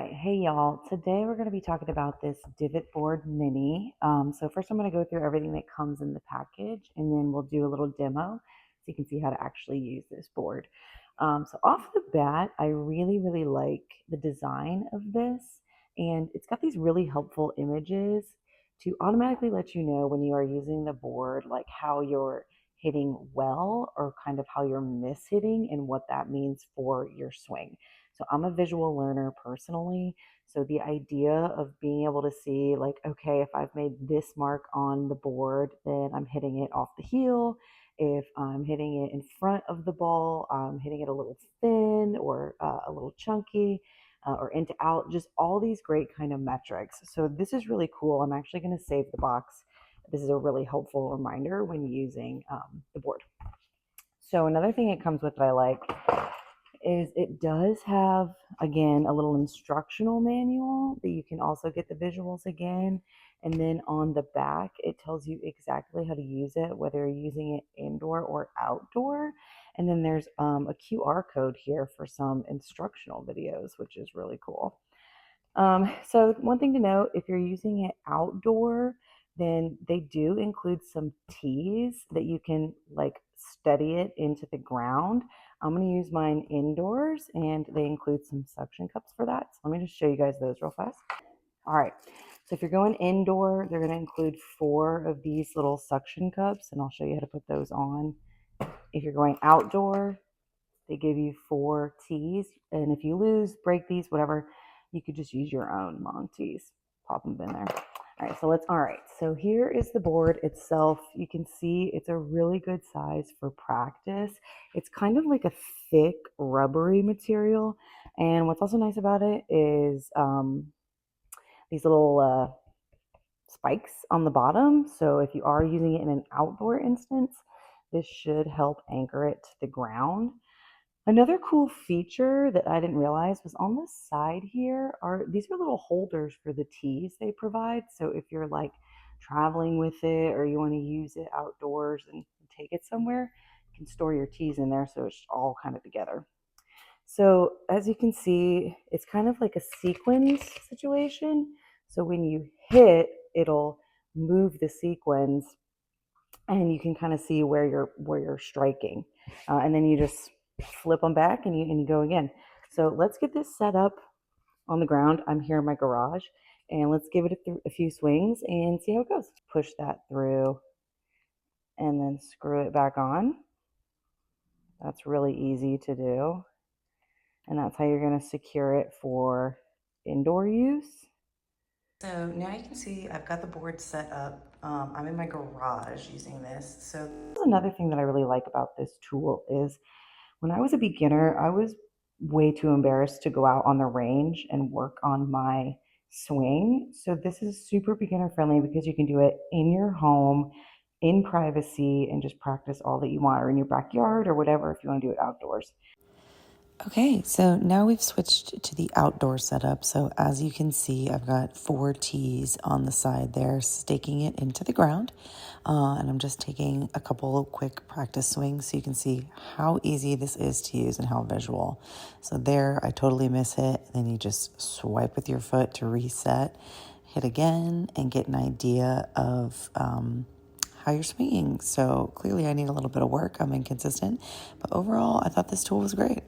right, hey y'all. Today we're going to be talking about this Divot Board Mini. So first I'm going to go through everything that comes in the package, and then we'll do a little demo so you can see how to actually use this board. So off the bat, I really like the design of this, and it's got these really helpful images to automatically let you know when you are using the board, like how you're hitting well or kind of how you're mishitting and what that means for your swing. So I'm a visual learner personally. So the idea of being able to see, like, okay, if I've made this mark on the board, then I'm hitting it off the heel. If I'm hitting it in front of the ball, I'm hitting it a little thin or a little chunky or into out, just all these great kind of metrics. So this is really cool. I'm actually going to save the box. This is a really helpful reminder when using the board. So another thing it comes with that I like is it does have, again, a little instructional manual that you can also get the visuals again. And then on the back, it tells you exactly how to use it, whether you're using it indoor or outdoor. And then there's a QR code here for some instructional videos, which is really cool. So one thing to note, if you're using it outdoor, then they do include some tees that you can like steady it into the ground. I'm going to use mine indoors, and they include some suction cups for that. So let me just show you guys those real fast. All right. So if you're going indoor, they're going to include 4 of these little suction cups, and I'll show you how to put those on. If you're going outdoor, they give you 4 tees, and if you lose, break these, whatever, you could just use your own long tees. Pop them in there. All right, so here is the board itself. You can see it's a really good size for practice. It's kind of like a thick, rubbery material, and what's also nice about it is these little spikes on the bottom. So if you are using it in an outdoor instance, this should help anchor it to the ground. Another cool feature that I didn't realize was on the side here these are little holders for the tees they provide. So if you're like traveling with it or you want to use it outdoors and take it somewhere, you can store your tees in there so it's all kind of together. So as you can see, it's kind of like a sequence situation. So when you hit, it'll move the sequence and you can kind of see where you're striking. And then you just flip them back and you go again. So let's get this set up on the ground. I'm here in my garage, and let's give it a few swings and see how it goes. Push that through and then screw it back on. That's really easy to do. And that's how you're going to secure it for indoor use. So now you can see I've got the board set up. I'm in my garage using this. So another thing that I really like about this tool is when I was a beginner, I was way too embarrassed to go out on the range and work on my swing. So this is super beginner friendly because you can do it in your home, in privacy, and just practice all that you want, or in your backyard or whatever if you want to do it outdoors. Okay, so now we've switched to the outdoor setup. So as you can see, I've got 4 tees on the side there, staking it into the ground. And I'm just taking a couple of quick practice swings so you can see how easy this is to use and how visual. So there, I totally miss it. Then you just swipe with your foot to reset, hit again, and get an idea of how you're swinging. So clearly I need a little bit of work. I'm inconsistent. But overall, I thought this tool was great.